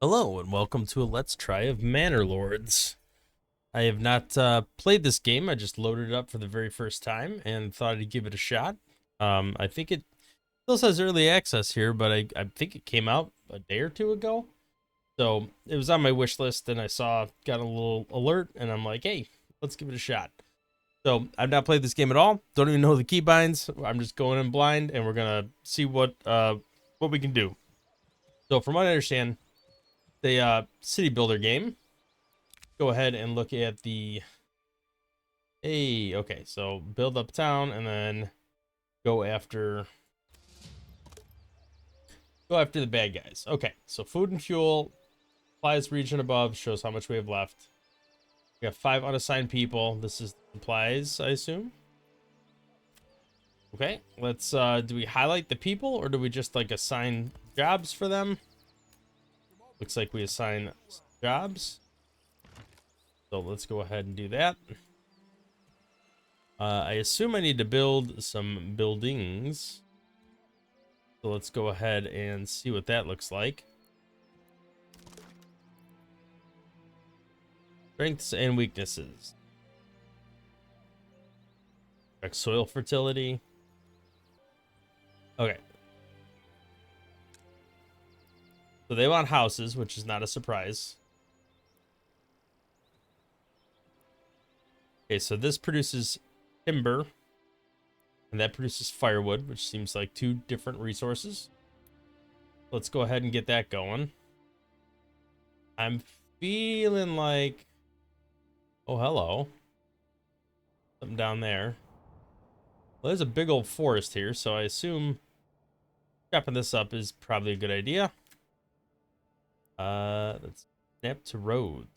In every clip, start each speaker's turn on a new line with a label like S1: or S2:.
S1: Hello and welcome to a Let's Try of Manor Lords. I have not played this game. I just loaded it up for the very first time and thought I'd give it a shot. I think it still says early access here, but I think it came out a day or two ago. So it was on my wish list and got a little alert and I'm like, hey, let's give it a shot. So I've not played this game at all. Don't even know the keybinds. I'm just going in blind and we're gonna see what we can do. So from what I understand, the city builder game. Go ahead and look at the okay, so build up town and then go after the bad guys. Okay, so food and fuel supplies region above shows how much we have left. We have 5 unassigned people. This is supplies, I assume. Okay, let's do we highlight the people or do we just like assign jobs for them? Looks like we assign jobs. So let's go ahead and do that. I assume I need to build some buildings. So let's go ahead and see what that looks like. Strengths and weaknesses. Check soil fertility. Okay. So they want houses, which is not a surprise. Okay, so this produces timber. And that produces firewood, which seems like 2 different resources. Let's go ahead and get that going. I'm feeling like... Oh, hello. Something down there. Well, there's a big old forest here, so I assume chopping this up is probably a good idea. Let's snap to roads.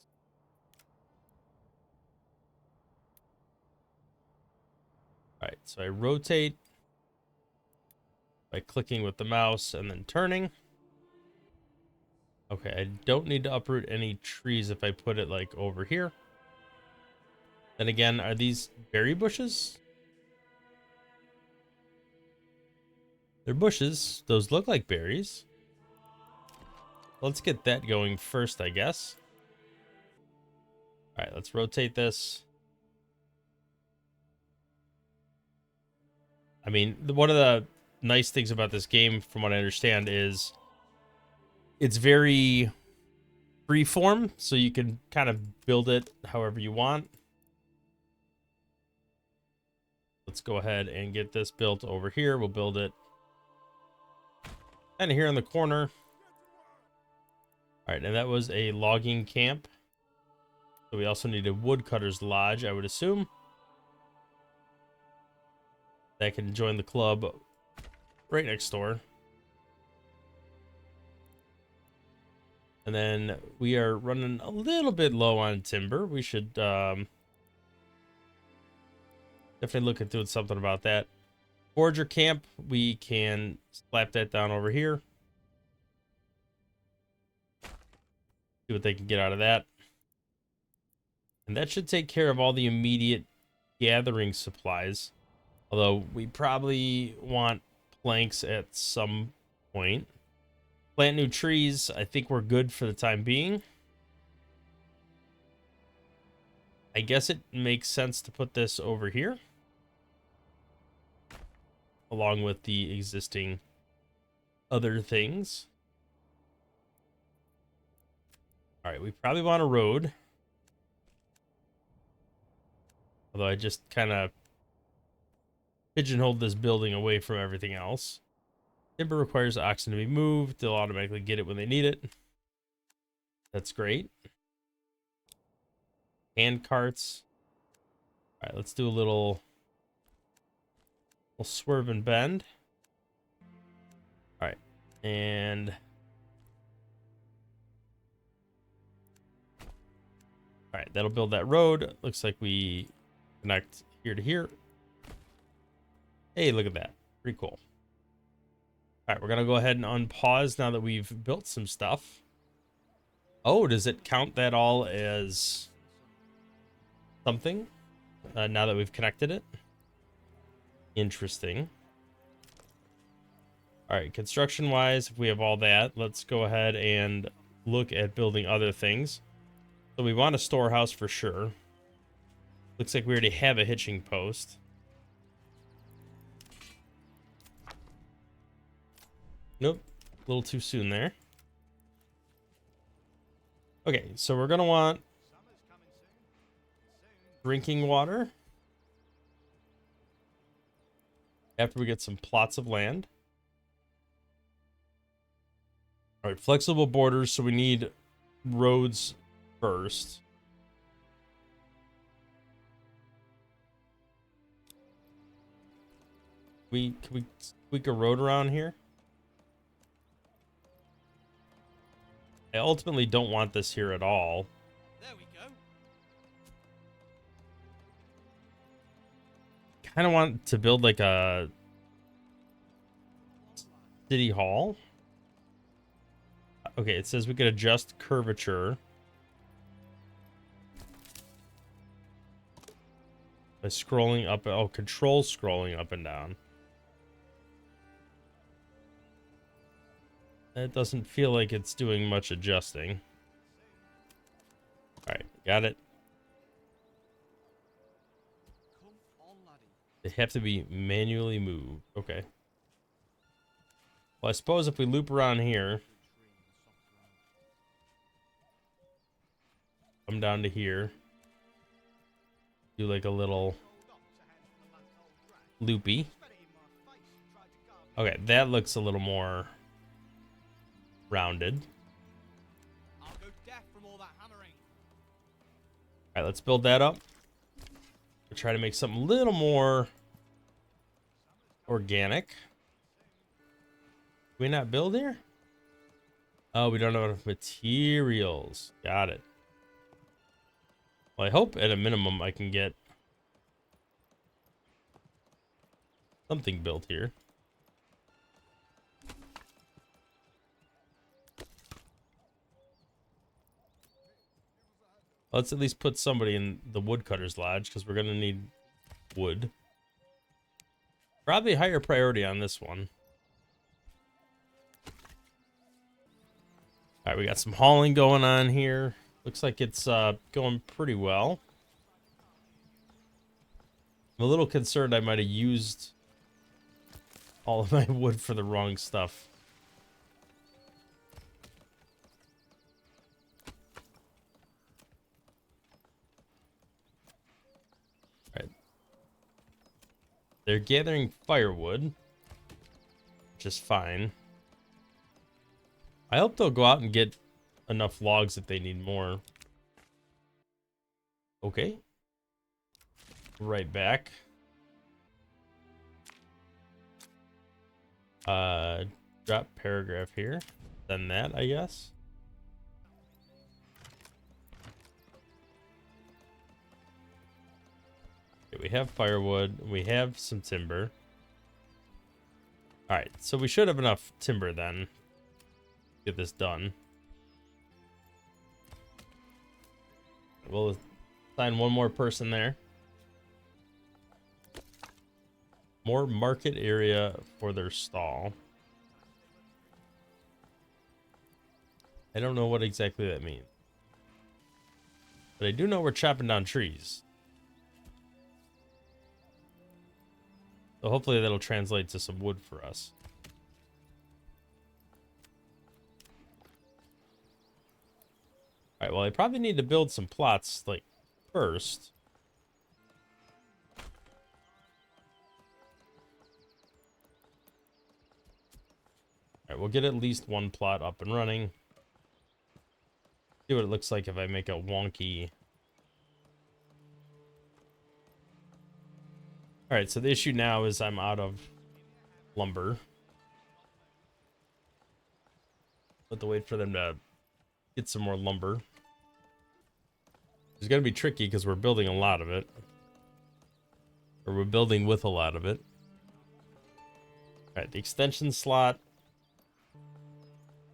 S1: All right, so I rotate by clicking with the mouse and then turning. Okay, I don't need to uproot any trees if I put it like over here. Then again, are these berry bushes? They're bushes. Those look like berries. Let's get that going first, I guess. All right, let's rotate this. I mean, one of the nice things about this game, from what I understand, is it's very freeform, so you can kind of build it however you want. Let's go ahead and get this built over here. We'll build it kind of here in the corner. All right, and that was a logging camp. So we also need a woodcutter's lodge, I would assume. That can join the club right next door. And then we are running a little bit low on timber. We should definitely look at doing something about that. Forager camp, we can slap that down over here. See what they can get out of that. And that should take care of all the immediate gathering supplies. Although we probably want planks at some point. Plant new trees. I think we're good for the time being. I guess it makes sense to put this over here, along with the existing other things. All right, we probably want a road. Although I just kind of pigeonholed this building away from everything else. Timber requires oxen to be moved. They'll automatically get it when they need it. That's great. Hand carts. All right, let's do a little swerve and bend. All right, and all right, that'll build that road. Looks like we connect here to here. Hey, look at that. Pretty cool. All right, we're gonna go ahead and unpause now that we've built some stuff. Oh, does it count that all as something now that we've connected it? Interesting. All right, construction wise, if we have all that, let's go ahead and look at building other things. So we want a storehouse for sure. Looks like we already have a hitching post. Nope, a little too soon there. Okay, so we're gonna want drinking water after we get some plots of land. All right, flexible borders, so we need roads first. Can we squeak a road around here? I ultimately don't want this here at all.
S2: There we go.
S1: Kind of want to build like a city hall. Okay, it says we could adjust curvature by scrolling up. Oh, control scrolling up and down. That doesn't feel like it's doing much adjusting. All right, got it.
S2: Come on, laddie.
S1: They have to be manually moved. Okay. Well, I suppose if we loop around here, come down to here, do like a little loopy. Okay, that looks a little more rounded.
S2: I'll go deaf from all that hammering.
S1: All right, let's build that up. We'll try to make something a little more organic. Can we not build here? Oh, we don't have enough materials. Got it. Well, I hope at a minimum I can get something built here. Let's at least put somebody in the woodcutter's lodge because we're going to need wood. Probably higher priority on this one. All right, we got some hauling going on here. Looks like it's going pretty well. I'm a little concerned I might have used all of my wood for the wrong stuff. All right. They're gathering firewood, which is fine. I hope they'll go out and get enough logs if they need more. Okay. Right back. Drop paragraph here. Then that, I guess. Okay, we have firewood. We have some timber. All right, so we should have enough timber then. Get this done. We'll assign one more person there. More market area for their stall. I don't know what exactly that means. But I do know we're chopping down trees. So hopefully that'll translate to some wood for us. All right, well, I probably need to build some plots, like, first. All right, we'll get at least one plot up and running. See what it looks like if I make a wonky... All right, so the issue now is I'm out of lumber. Have to wait for them to get some more lumber. It's gonna be tricky because we're building a lot of it. Or we're building with a lot of it. Alright, the extension slot.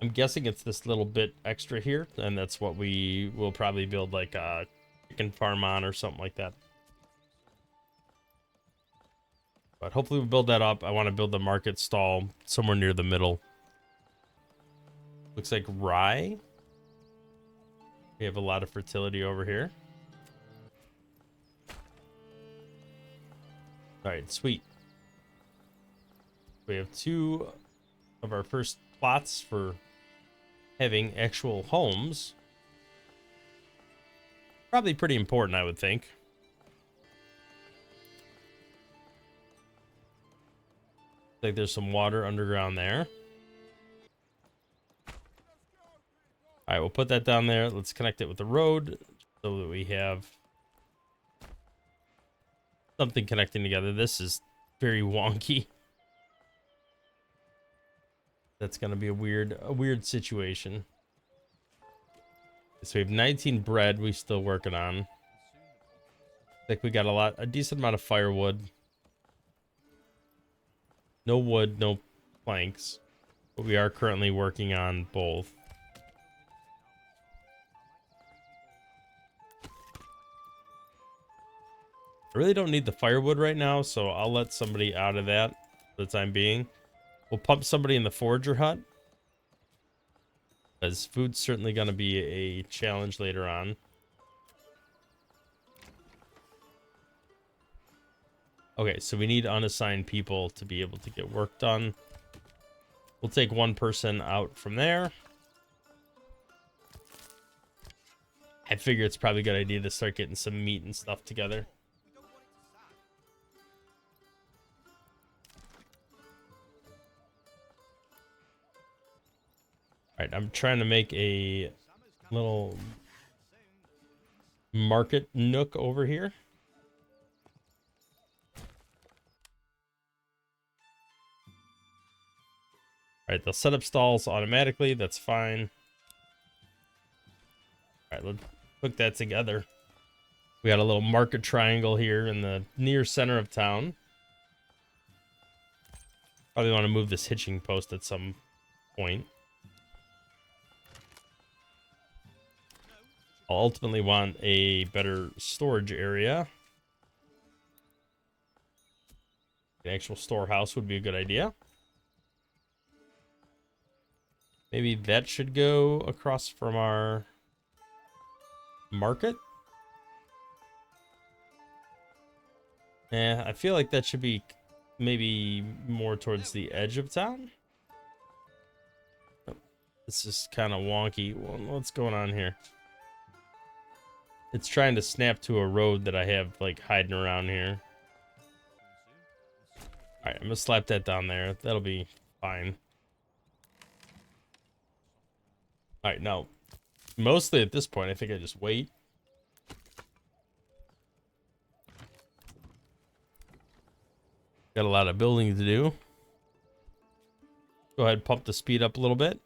S1: I'm guessing it's this little bit extra here, and that's what we will probably build like a chicken farm on or something like that. But hopefully we build that up. I want to build the market stall somewhere near the middle. Looks like rye. We have a lot of fertility over here. All right, sweet. We have 2 of our first plots for having actual homes. Probably pretty important, I would think. Like there's some water underground there. All right, we'll put that down there. Let's connect it with the road so that we have something connecting together. This is very wonky. That's gonna be a weird situation. So we have 19 bread we're still working on. Like we got a decent amount of firewood. No wood, no planks. But we are currently working on both. I really don't need the firewood right now, so I'll let somebody out of that for the time being. We'll pump somebody in the forager hut, because food's certainly going to be a challenge later on. Okay, so we need unassigned people to be able to get work done. We'll take 1 person out from there. I figure it's probably a good idea to start getting some meat and stuff together. Alright, I'm trying to make a little market nook over here. Alright, they'll set up stalls automatically. That's fine. Alright, let's hook that together. We got a little market triangle here in the near center of town. Probably want to move this hitching post at some point. I'll ultimately want a better storage area. An actual storehouse would be a good idea. Maybe that should go across from our market. Yeah, I feel like that should be maybe more towards the edge of town. This is kind of wonky. What's going on here? It's trying to snap to a road that I have like hiding around here. All right, I'm gonna slap that down there. That'll be fine. All right, now, mostly at this point, I think I just wait. Got a lot of building to do. Go ahead, pump the speed up a little bit.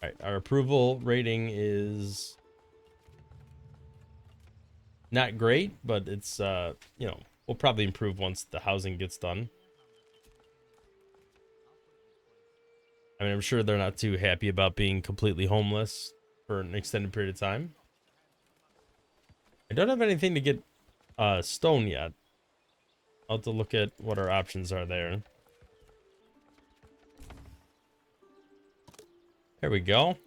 S1: All right, our approval rating is not great, but it's, you know, we'll probably improve once the housing gets done. I mean, I'm sure they're not too happy about being completely homeless for an extended period of time. I don't have anything to get stone yet. I'll have to look at what our options are there. There we go.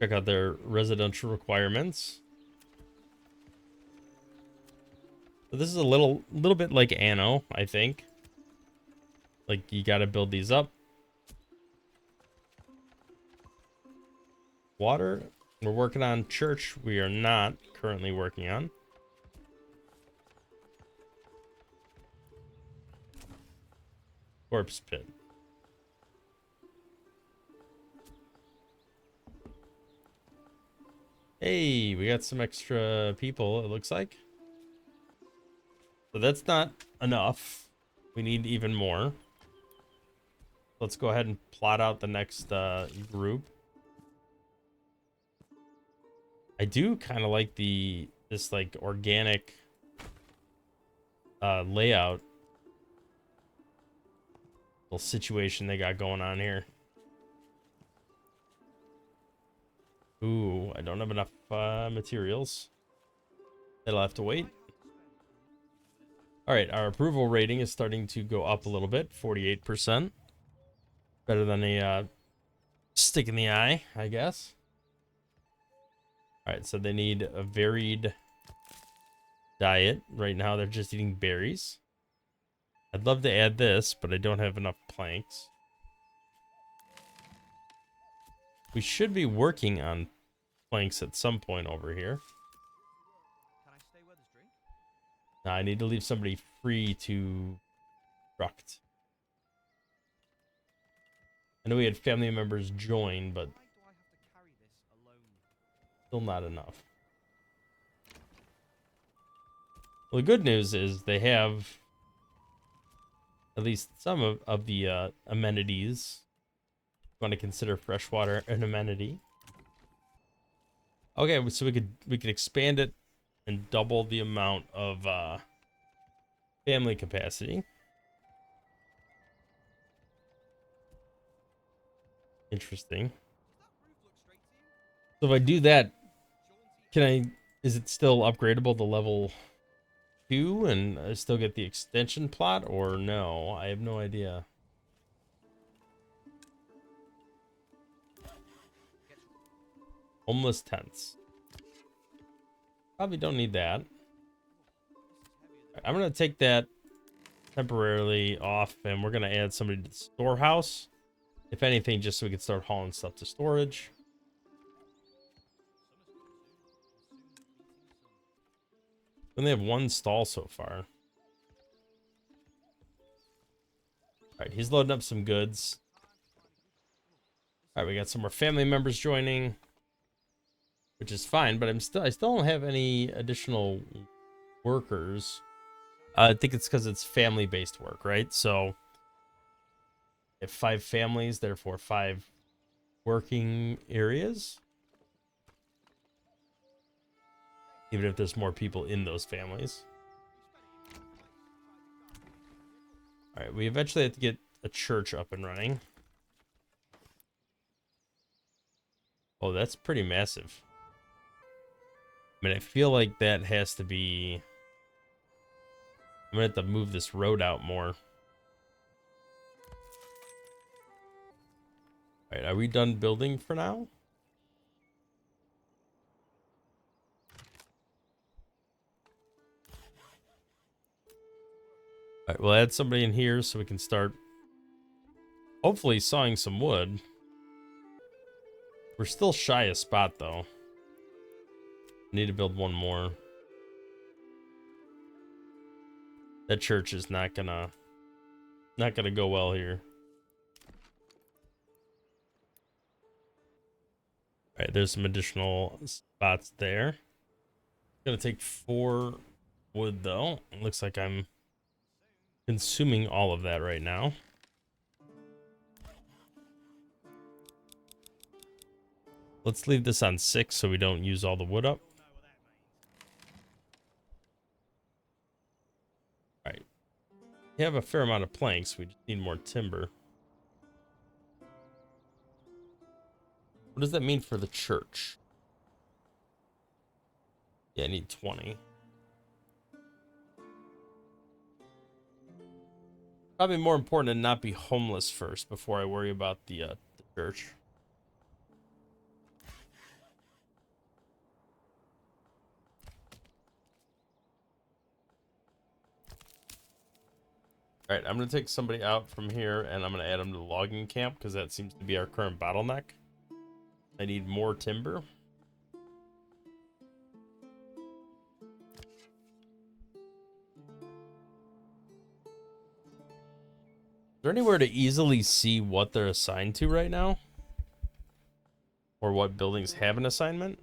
S1: Check out their residential requirements. So this is a little bit like Anno, I think. Like, you gotta build these up. Water. We're working on church. We are not currently working on. Corpse pit. Hey, we got some extra people, it looks like. So that's not enough. We need even more. Let's go ahead and plot out the next group. I do kind of like this like organic layout little situation they got going on here. Ooh, I don't have enough materials. That'll have to wait. All right, our approval rating is starting to go up a little bit, 48%. Better than a stick in the eye, I guess. All right, so they need a varied diet. Right now, they're just eating berries. I'd love to add this, but I don't have enough planks. We should be working on planks at some point over here.
S2: Can I stay where there's drink?
S1: Now, I need to leave somebody free to construct. I know we had family members join, but
S2: Why do I have to carry this alone?
S1: still not enough. Well, the good news is they have at least some of the amenities. Want to consider freshwater an amenity? Okay, so we could expand it and double the amount of family capacity. Interesting.
S2: Does that roof look straight to you?
S1: So if I do that,
S2: Jaunty
S1: can I? Is it still upgradable to level 2 and I still get the extension plot, or no? I have no idea.
S2: gets
S1: Homeless tents. Probably don't need that.
S2: heavier than
S1: I'm gonna take that temporarily off, and we're gonna add somebody to the storehouse. If anything, just so we can start hauling stuff to storage. We only have one stall so far. Alright, he's loading up some goods. Alright, we got some more family members joining, which is fine, but I still don't have any additional workers. I think it's because it's family-based work, right? So if 5 families, therefore 5 working areas. Even if there's more people in those families. Alright, we eventually have to get a church up and running. Oh, that's pretty massive. I mean, I feel like that has to be... I'm gonna have to move this road out more. Alright, are we done building for now? Alright, we'll add somebody in here so we can start hopefully sawing some wood. We're still shy a spot though. Need to build one more. That church is not gonna go well here. Alright, there's some additional spots there. Gonna take 4 wood though. It looks like I'm consuming all of that right now. Let's leave this on 6 so we don't use all the wood up. Alright. We have a fair amount of planks. We just need more timber. What does that mean for the church? Yeah, I need 20. Probably more important to not be homeless first before I worry about the church. All right, I'm going to take somebody out from here and I'm going to add them to the logging camp because that seems to be our current bottleneck. I need more timber. Is there anywhere to easily see what they're assigned to right now? Or what buildings have an assignment?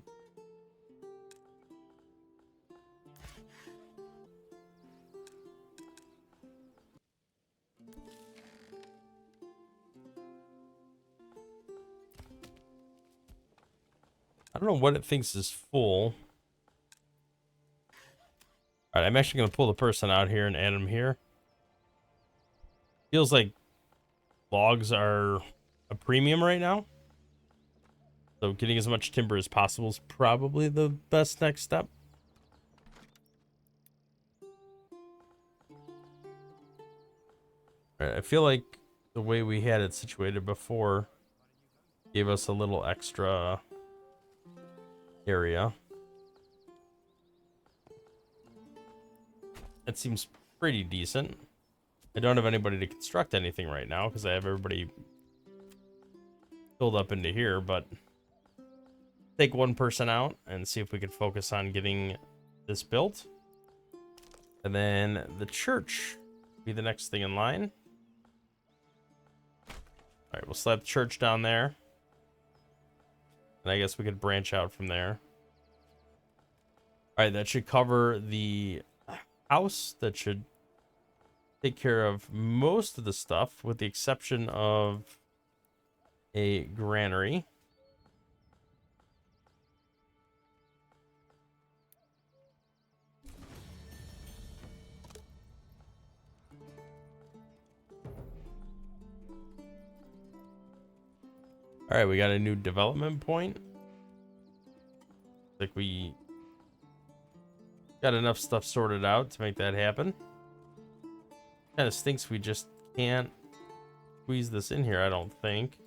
S1: I don't know what it thinks is full. All right, I'm actually going to pull the person out here and add them here. Feels like logs are a premium right now. So getting as much timber as possible is probably the best next step. All right, I feel like the way we had it situated before gave us a little extra area. It seems pretty decent. I don't have anybody to construct anything right now because I have everybody filled up into here, but take one person out and see if we could focus on getting this built. And then the church be the next thing in line. All right, we'll slap the church down there. And I guess we could branch out from there. All right, that should cover the house. That should take care of most of the stuff with the exception of a granary. All right, we got a new development point. Like we got enough stuff sorted out to make that happen. Kind of stinks we just can't squeeze this in here, I don't think.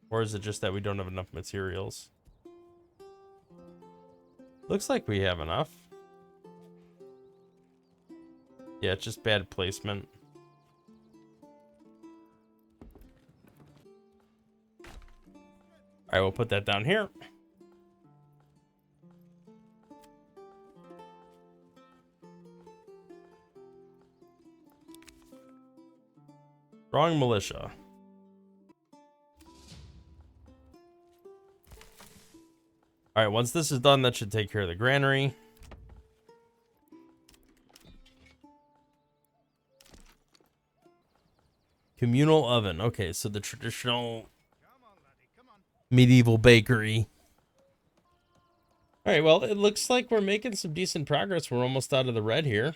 S1: Or is it just that we don't have enough materials? Looks like we have enough. Yeah, it's just bad placement. All right, we'll put that down here. Wrong militia. All right, once this is done, that should take care of the granary. Communal oven. Okay, so the traditional medieval bakery. All right, well, it looks like we're making some decent progress. We're almost out of the red here.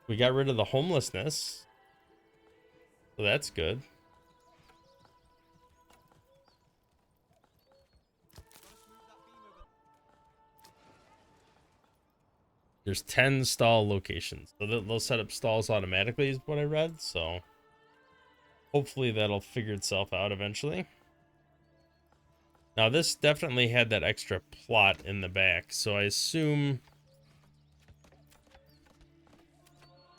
S1: We got rid of the homelessness. So that's good. There's 10 stall locations. So they'll set up stalls automatically is what I read. So hopefully that'll figure itself out eventually. Now this definitely had that extra plot in the back. So I assume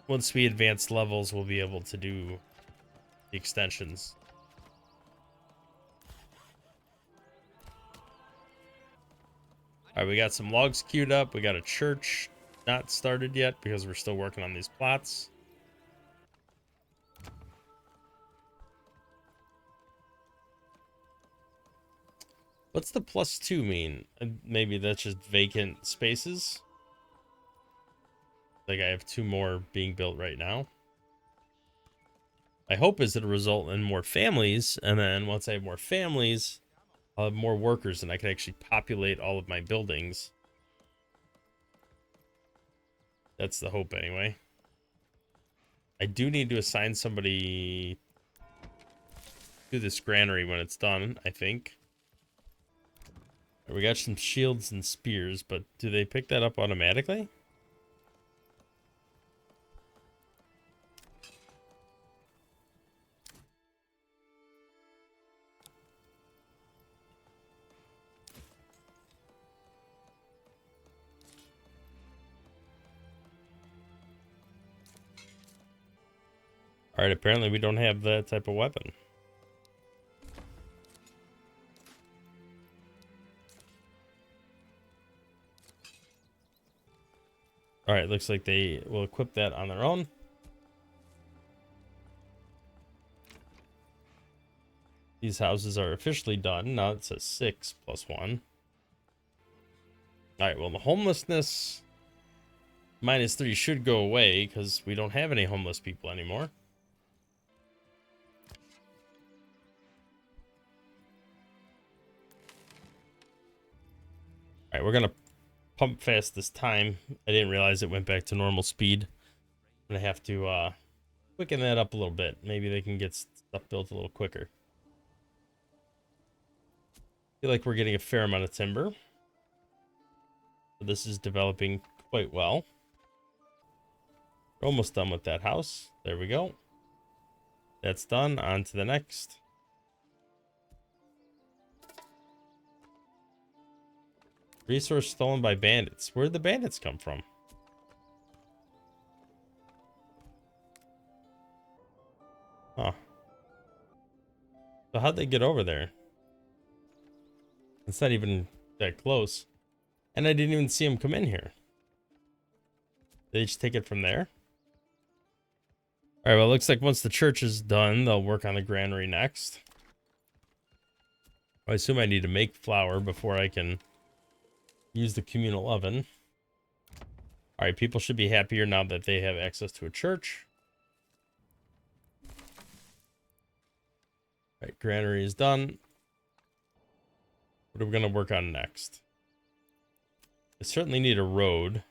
S1: once we advance levels, we'll be able to do the extensions. All right, we got some logs queued up. We got a church not started yet because we're still working on these plots. What's the +2 mean? Maybe that's just vacant spaces. Like I have 2 more being built right now. My hope is it'll result in more families, and then once I have more families, I'll have more workers and I can actually populate all of my buildings. That's the hope anyway. I do need to assign somebody to this granary when it's done, I think. We got some shields and spears, but do they pick that up automatically? All right, apparently we don't have that type of weapon. All right, looks like they will equip that on their own. These houses are officially done. Now it says 6 + 1. All right, well, the homelessness -3 should go away because we don't have any homeless people anymore. All right, we're going to pump fast this time. I didn't realize it went back to normal speed. I'm going to have to quicken that up a little bit. Maybe they can get stuff built a little quicker. Feel like we're getting a fair amount of timber. So this is developing quite well. We're almost done with that house. There we go. That's done. On to the next. Resource stolen by bandits. Where did the bandits come from? Huh. So how'd they get over there? It's not even that close. And I didn't even see them come in here. They just take it from there? Alright, well, it looks like once the church is done, they'll work on the granary next. I assume I need to make flour before I can use the communal oven. Alright, people should be happier now that they have access to a church. Alright, granary is done. What are we going to work on next? I certainly need a road.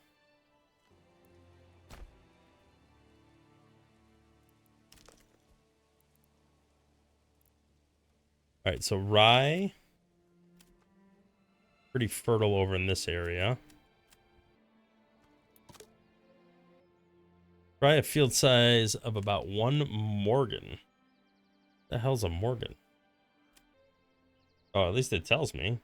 S1: Alright, so rye. Pretty fertile over in this area. Try a field size of about 1 Morgan. The hell's a Morgan? Oh, at least it tells me.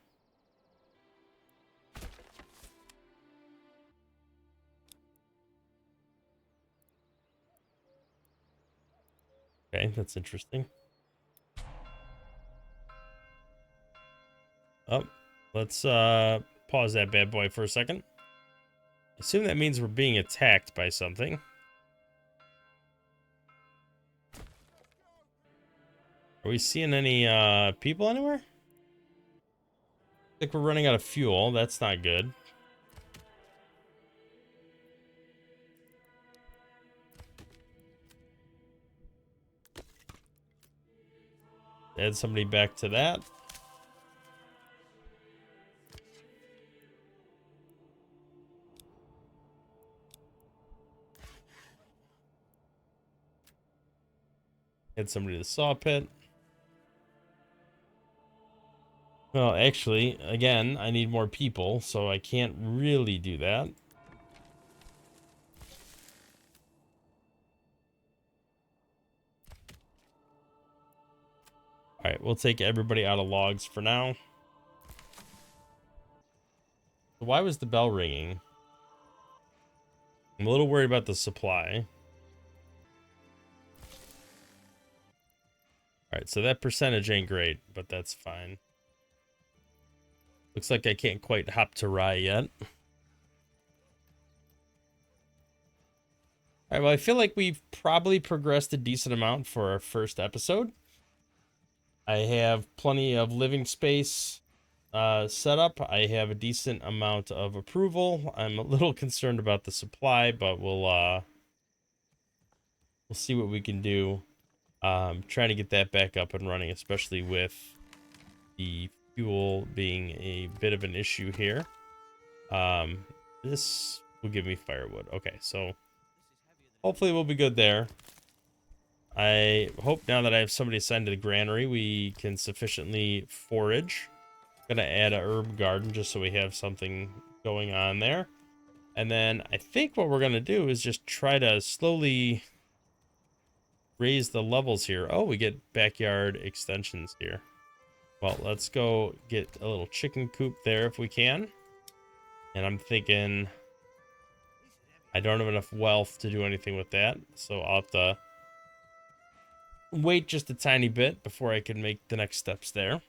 S1: Okay, that's interesting. Oh, let's pause that bad boy for a second. Assume that means we're being attacked by something. Are we seeing any people anywhere? I think we're running out of fuel. That's not good. Add somebody back to that. Add somebody to the saw pit. Well, actually, again, I need more people, so I can't really do that. Alright, we'll take everybody out of logs for now. Why was the bell ringing? I'm a little worried about the supply. Alright, so that percentage ain't great, but that's fine. Looks like I can't quite hop to rye yet. Alright, well, I feel like we've probably progressed a decent amount for our first episode. I have plenty of living space set up. I have a decent amount of approval. I'm a little concerned about the supply, but we'll see what we can do. Trying to get that back up and running, especially with the fuel being a bit of an issue here. This will give me firewood. Okay, so hopefully we'll be good there. I hope now that I have somebody assigned to the granary, we can sufficiently forage. Gonna add a herb garden just so we have something going on there. And then I think what we're gonna do is just try to slowly raise the levels here. Oh, we get backyard extensions here. Well, let's go get a little chicken coop there if we can. And I'm thinking I don't have enough wealth to do anything with that, so I'll have to wait just a tiny bit before I can make the next steps there.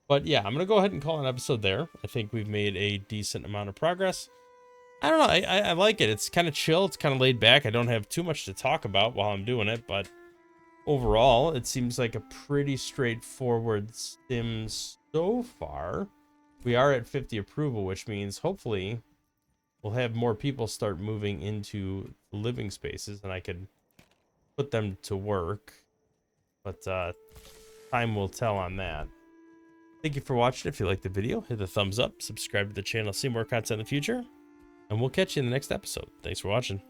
S1: But yeah, I'm gonna go ahead and call an episode there. I think we've made a decent amount of progress. I don't know, I like it. It's kind of chill, it's kind of laid back. I don't have too much to talk about while I'm doing it, but overall, it seems like a pretty straightforward sim so far. We are at 50 approval, which means hopefully we'll have more people start moving into living spaces and I could put them to work. But time will tell on that. Thank you for watching. If you liked the video, hit the thumbs up, subscribe to the channel, see more content in the future, and we'll catch you in the next episode. Thanks for watching.